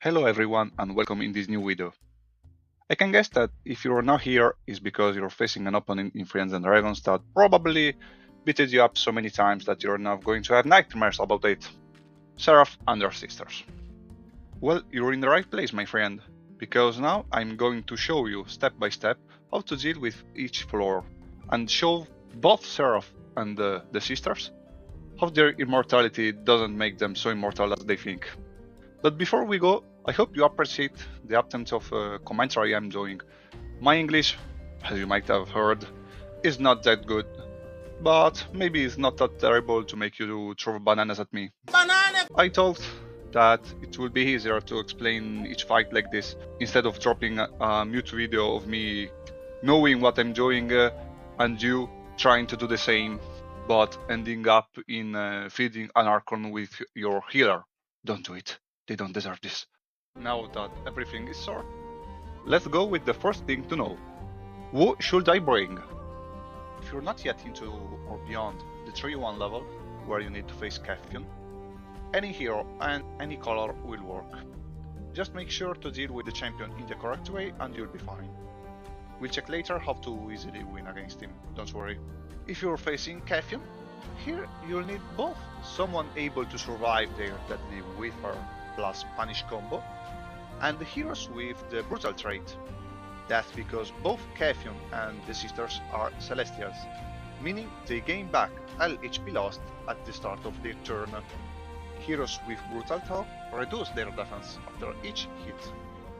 Hello everyone and welcome in this new video. I can guess that if you're not here is because you're facing an opponent in Friends and Dragons that probably beated you up so many times that you're now going to have nightmares about it. Seraph and their sisters. Well, you're in the right place, my friend, because now I'm going to show you step by step how to deal with each floor and show both Seraph and the sisters how their immortality doesn't make them so immortal as they think. But before we go, I hope you appreciate the attempt of commentary I'm doing. My English, as you might have heard, is not that good, but maybe it's not that terrible to make you throw bananas at me. Banana! I thought that it would be easier to explain each fight like this, instead of dropping a mute video of me knowing what I'm doing and you trying to do the same, but ending up in feeding an Archon with your healer. Don't do it. They don't deserve this. Now that everything is sorted, let's go with the first thing to know. Who should I bring? If you're not yet into or beyond the 3-1 level, where you need to face Keffian, any hero and any color will work. Just make sure to deal with the champion in the correct way and you'll be fine. We'll check later how to easily win against him, don't worry. If you're facing Keffian, here you'll need both someone able to survive their deadly Whiffer plus Punish combo, and the heroes with the Brutal trait. That's because both Keffian and the sisters are Celestials, meaning they gain back all HP lost at the start of their turn. Heroes with Brutal though reduce their defense after each hit,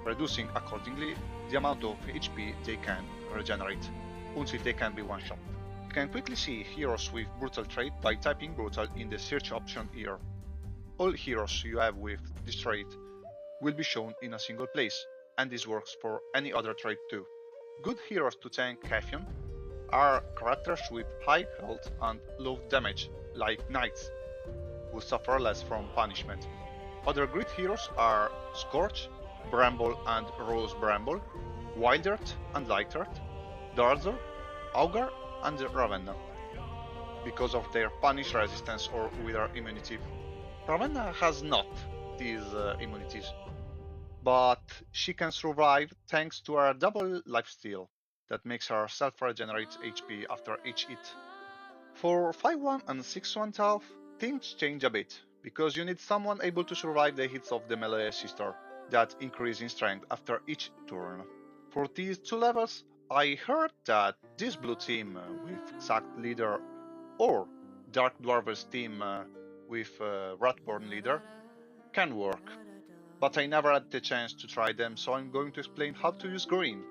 reducing accordingly the amount of HP they can regenerate, until they can be one-shot. You can quickly see heroes with Brutal trait by typing Brutal in the search option here. All heroes you have with this trait will be shown in a single place, and this works for any other trait too. Good heroes to tank Keffian are characters with high health and low damage, like Knights, who suffer less from punishment. Other great heroes are Scorch, Bramble and Rose Bramble, Wild Earth and Light Earth, Darzor, Augur and Ravenna, because of their punish resistance or wither immunity. Ravenna has not these immunities, but she can survive thanks to her double lifesteal that makes her self-regenerate HP after each hit. For 5-1 and 6-1 Talf, things change a bit, because you need someone able to survive the hits of the melee sister that increase in strength after each turn. For these two levels, I heard that this blue team with Exact leader or Dark Dwarves team with Ratborn leader can work, but I never had the chance to try them, so I'm going to explain how to use green.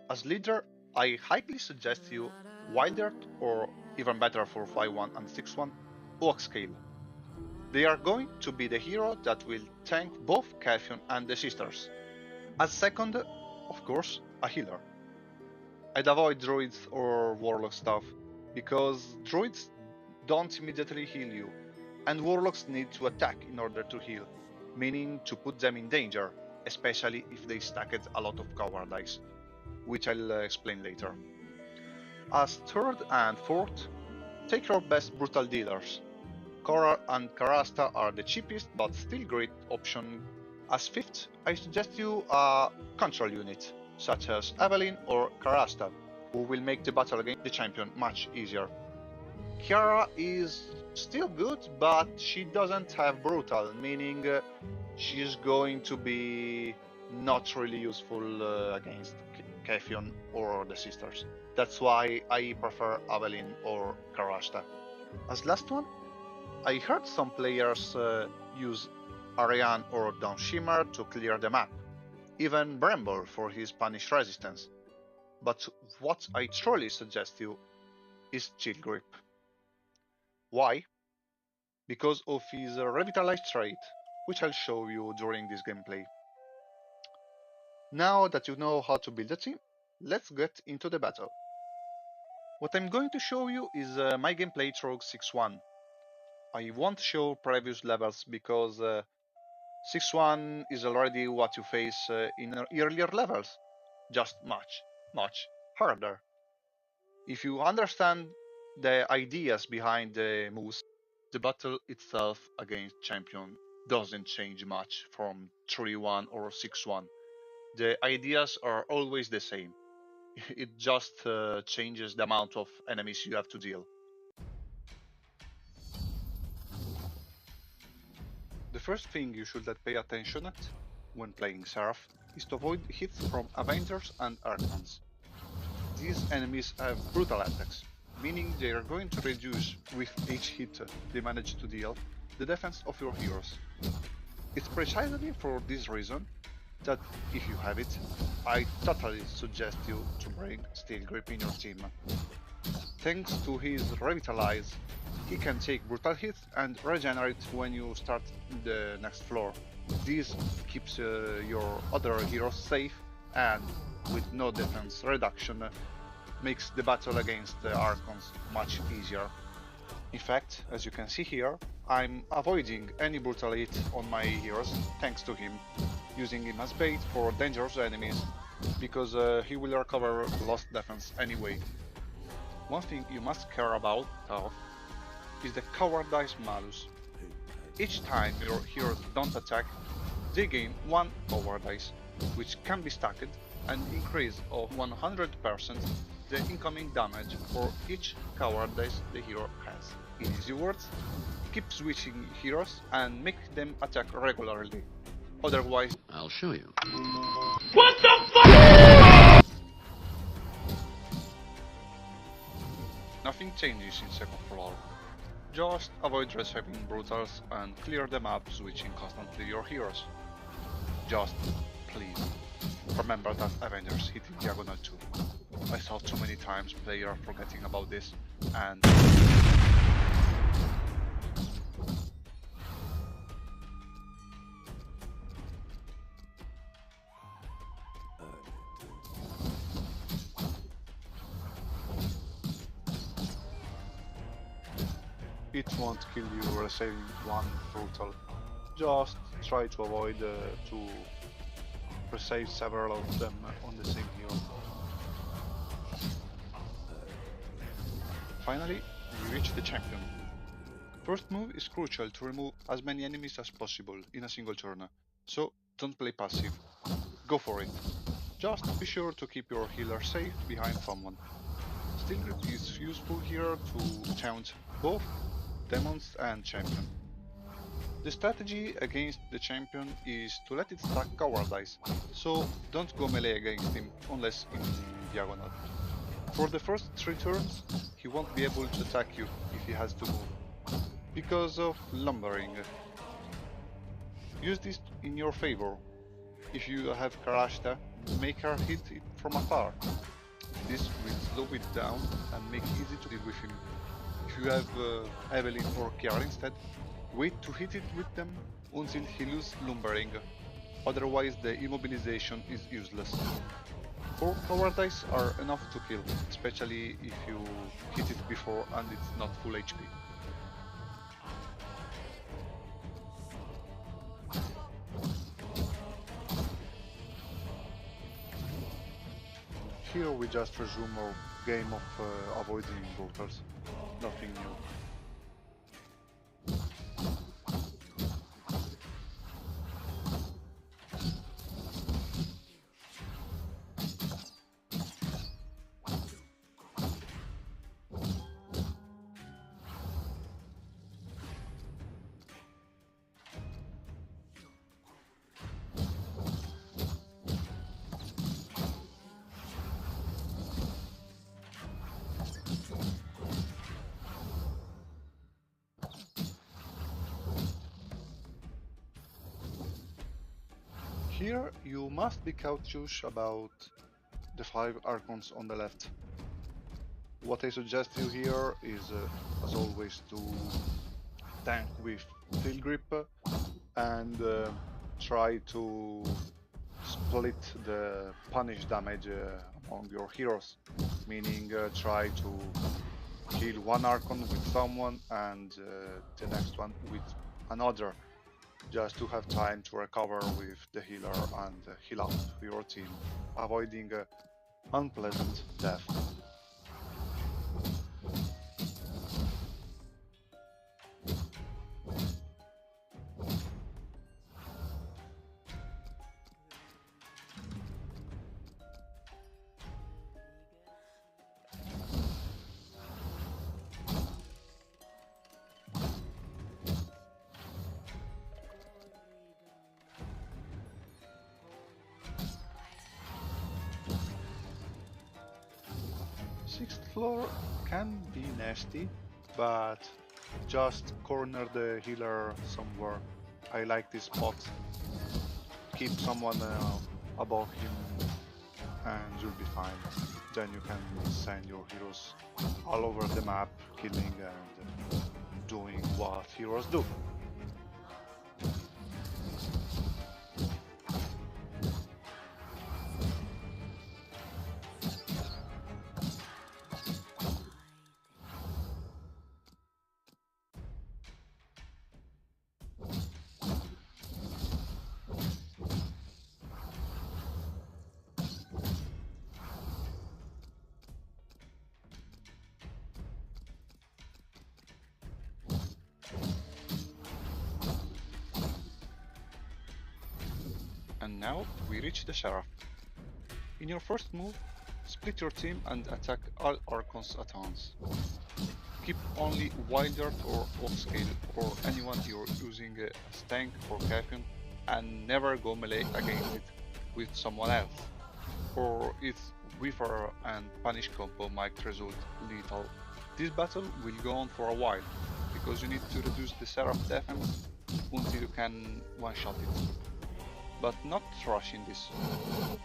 As leader, I highly suggest you Wild Earth, or even better for 5-1 and 6-1, Oakscale. They are going to be the hero that will tank both Keffian and the sisters. As second, of course, a healer. I'd avoid druids or warlock stuff, because druids don't immediately heal you, and warlocks need to attack in order to heal, meaning to put them in danger, especially if they stacked a lot of cowardice, which I'll explain later. As third and fourth, take your best brutal dealers. Korra and Karasta are the cheapest but still great option. As fifth, I suggest you a control unit, such as Evelyn or Karasta, who will make the battle against the champion much easier. Kiara is still good, but she doesn't have brutal, meaning she's going to be not really useful against Keffian or the sisters. That's why I prefer Evelyn or Karasta. As last one, I heard some players use Ariane or Downshimmer to clear the map, even Bramble for his punish resistance. But what I truly suggest you is Chill Grip. Why? Because of his revitalized trait, which I'll show you during this gameplay. Now that you know how to build a team, let's get into the battle. What I'm going to show you is my gameplay through 6-1. I won't show previous levels because 6-1 is already what you face in earlier levels, just much harder. If you understand the ideas behind the moves, the battle itself against champion doesn't change much from 3-1 or 6-1. The ideas are always the same. It just changes the amount of enemies you have to deal. The first thing you should pay attention at when playing Seraph is to avoid hits from Avengers and Archons. These enemies have brutal attacks, meaning they are going to reduce with each hit they manage to deal the defense of your heroes. It's precisely for this reason that if you have it, I totally suggest you to bring Steel Grip in your team. Thanks to his Revitalize, he can take brutal hits and regenerate when you start the next floor. This keeps your other heroes safe and, with no defense reduction, makes the battle against the Archons much easier. In fact, as you can see here, I'm avoiding any brutal hit on my heroes thanks to him, using him as bait for dangerous enemies, because he will recover lost defense anyway. One thing you must care about, though, is the Cowardice Malus. Each time your heroes don't attack, they gain 1 Cowardice, which can be stacked and increase of 100% the incoming damage for each Cowardice the hero has. In easy words, keep switching heroes and make them attack regularly. Otherwise, I'll show you. What the fuck? nothing changes in second floor. Just avoid receiving brutals and clear the map switching constantly your heroes. Just, please, remember that Avengers hit in diagonal too. I saw too many times players forgetting about this, and it won't kill you receiving 1 brutal. Just try to avoid to receive several of them on the same hero. Finally, we reach the champion. First move is crucial to remove as many enemies as possible in a single turn, so don't play passive. Go for it. Just be sure to keep your healer safe behind someone. Steel Grip is useful here to taunt both demons and champion. The strategy against the champion is to let it stack Cowardice, so don't go melee against him unless in diagonal. For the first 3 turns, he won't be able to attack you if he has to move, because of lumbering. Use this in your favor. If you have Karashta, make her hit it from afar. This will slow it down and make it easy to deal with him. If you have Evelyn or Kiara instead, wait to hit it with them until he loses lumbering, otherwise the immobilization is useless. 4 Cowardice are enough to kill, especially if you hit it before and it's not full HP. Here we just resume our game of avoiding brutals. Nothing new. Here you must be cautious about the 5 Archons on the left. What I suggest you here is, as always, to tank with Steel Grip and try to split the punish damage among your heroes, meaning try to kill 1 Archon with someone and the next one with another, just to have time to recover with the healer and heal up your team, avoiding unpleasant death. 6th floor can be nasty, but just corner the healer somewhere. I like this spot. Keep someone above him and you'll be fine. Then you can send your heroes all over the map, killing and doing what heroes do. And now we reach the Seraph. In your first move, split your team and attack all Archons at once. Keep only Wild Earth or Off-Scale or anyone you're using as tank or Captain, and never go melee against it with someone else, or its Weaver and Punish combo might result lethal. This battle will go on for a while, because you need to reduce the Seraph defense until you can one-shot it. But not rushing this.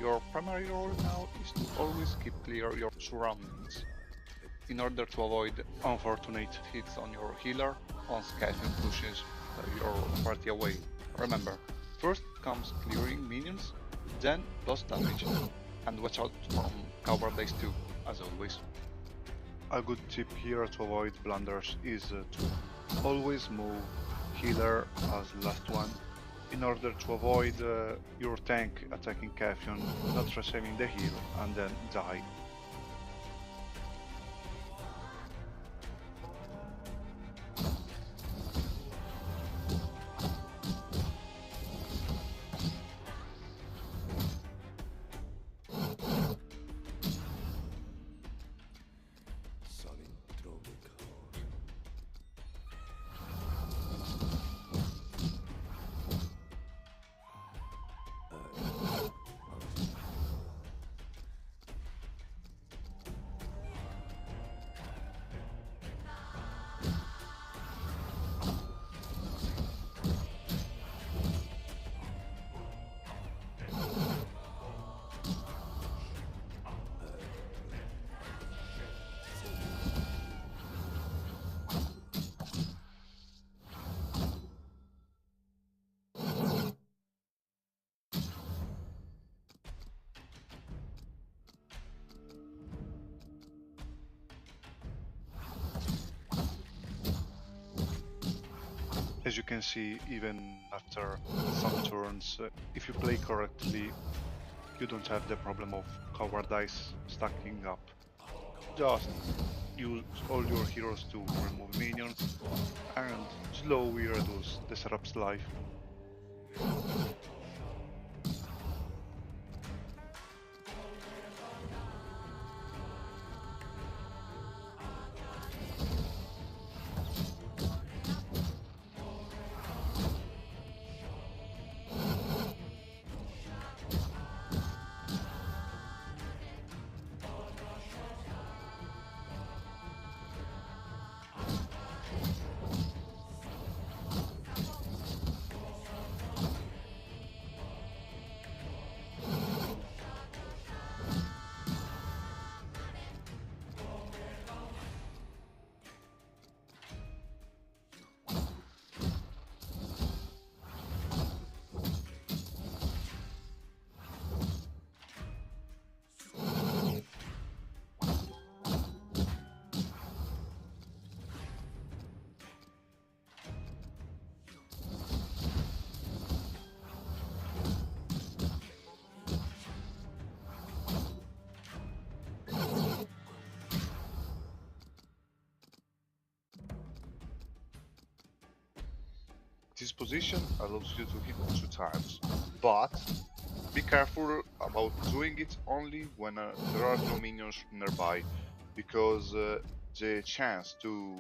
Your primary role now is to always keep clear your surroundings, in order to avoid unfortunate hits on your healer once Captain pushes your party away. Remember, first comes clearing minions, then plus damage, and watch out from cowardice too, as always. A good tip here to avoid blunders is to always move healer as last one, in order to avoid your tank attacking Captain, not receiving the heal and then die. As you can see, even after some turns, if you play correctly, you don't have the problem of cowardice stacking up. Just use all your heroes to remove minions and slowly reduce the Seraph's life. This position allows you to hit 2 times, but be careful about doing it only when there are no minions nearby, because the chance to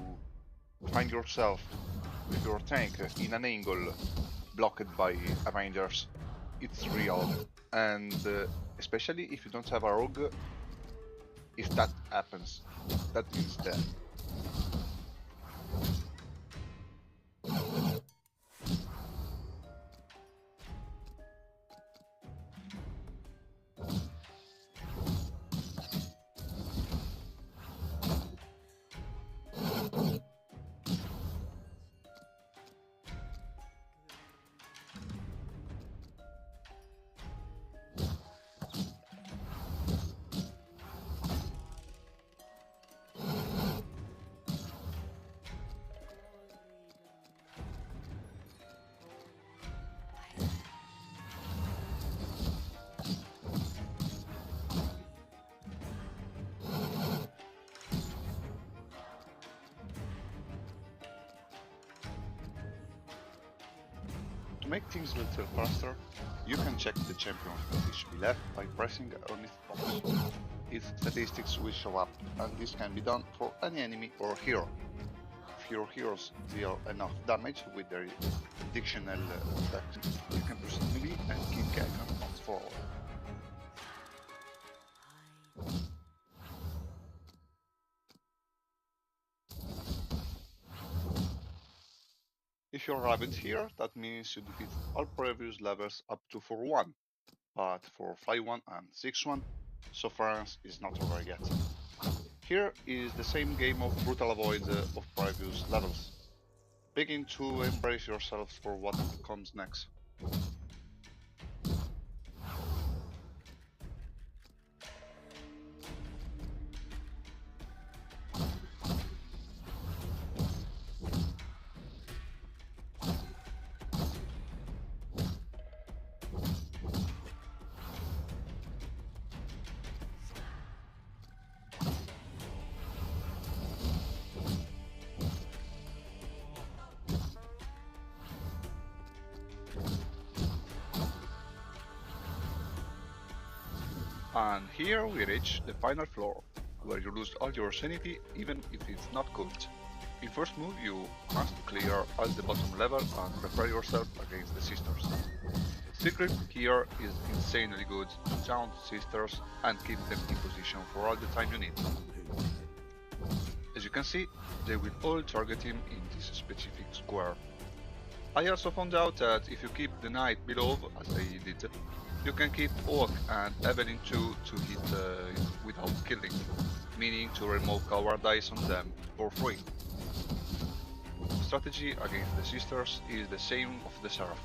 find yourself with your tank in an angle blocked by Avengers, it's real, and especially if you don't have a rogue, If that happens, that is dead. To make things a little faster, you can check the champion that should be left by pressing on its box. Its statistics will show up, and this can be done for any enemy or hero. If your heroes deal enough damage with their additional attacks, you can proceed melee and keep Gagan on forward. If you arrived here, that means you defeat all previous levels up to 4-1, but for 5-1 and 6-1, sufferance is not over yet. Here is the same game of brutal avoid of previous levels. Begin to embrace yourselves for what comes next. And here we reach the final floor, where you lose all your sanity even if it's not cooked. In first move you must clear all the bottom level and prepare yourself against the sisters. Secret here is insanely good to taunt sisters and keep them in position for all the time you need. As you can see, they will all target him in this specific square. I also found out that if you keep the knight below, as I did, you can keep Oak and Evelyn too to hit without killing, meaning to remove cowardice on them for free. The strategy against the sisters is the same of the Seraph.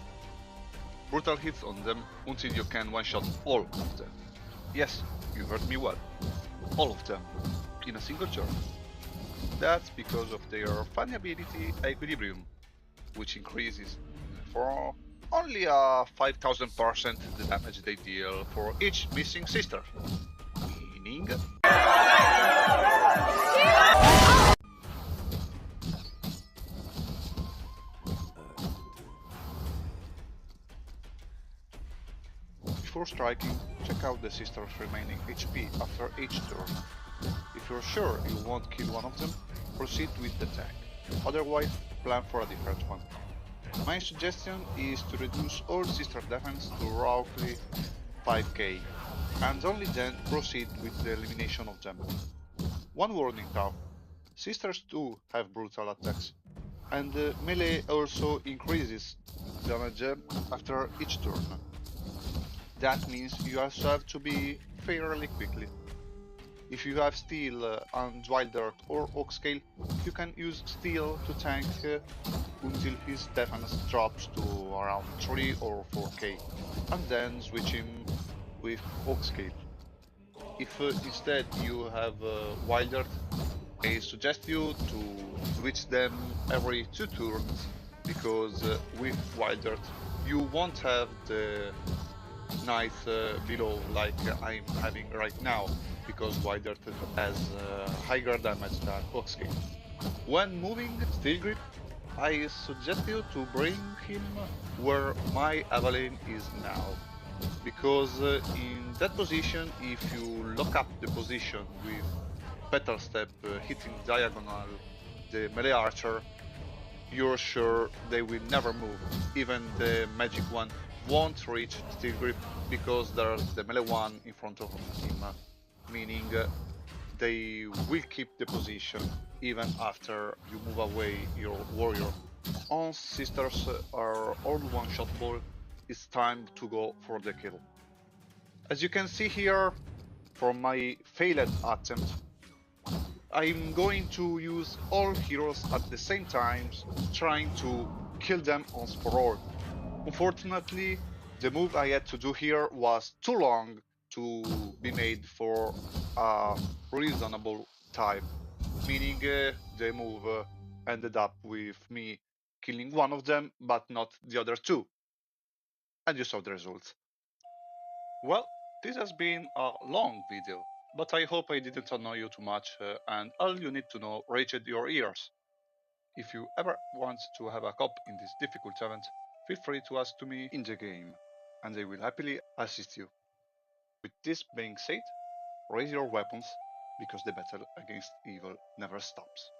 Brutal hits on them until you can one-shot all of them. Yes, you heard me well. All of them, in a single turn. That's because of their funny ability Equilibrium, which increases for only a 5000% the damage they deal for each missing sister. Meaning... Before striking, check out the sister's remaining HP after each turn. If you're sure you won't kill one of them, proceed with the attack. Otherwise, plan for a different one. My suggestion is to reduce all sister defense to roughly 5k, and only then proceed with the elimination of them. One warning though, sisters too have brutal attacks, and melee also increases damage after each turn. That means you also have to be fairly quickly. If you have Steel and Wild Earth or Oak Scale, you can use Steel to tank until his defense drops to around 3 or 4k, and then switch him with Oak Scale. If instead you have Wild Earth, I suggest you to switch them every 2 turns, because with Wild Earth you won't have the Knight below like I'm having right now, because Wild Earth has higher damage than Oak Scale. When moving Steel Grip, I suggest you to bring him where my Evelyn is now, because in that position, if you lock up the position with Petal Step hitting diagonal the melee archer, you're sure they will never move. Even the magic one won't reach Steel Grip because there's the melee one in front of him, meaning they will keep the position even after you move away your warrior. Once sisters are all one-shot ball, it's time to go for the kill. As you can see here from my failed attempt, I'm going to use all heroes at the same time, trying to kill them on Sporord. Unfortunately, the move I had to do here was too long to be made for a reasonable time, meaning the move ended up with me killing one of them, but not the other two. And you saw the results. Well, this has been a long video, but I hope I didn't annoy you too much, and all you need to know reached your ears. If you ever want to have a cop in this difficult event, feel free to ask to me in the game, and I will happily assist you. With this being said, raise your weapons, because the battle against evil never stops.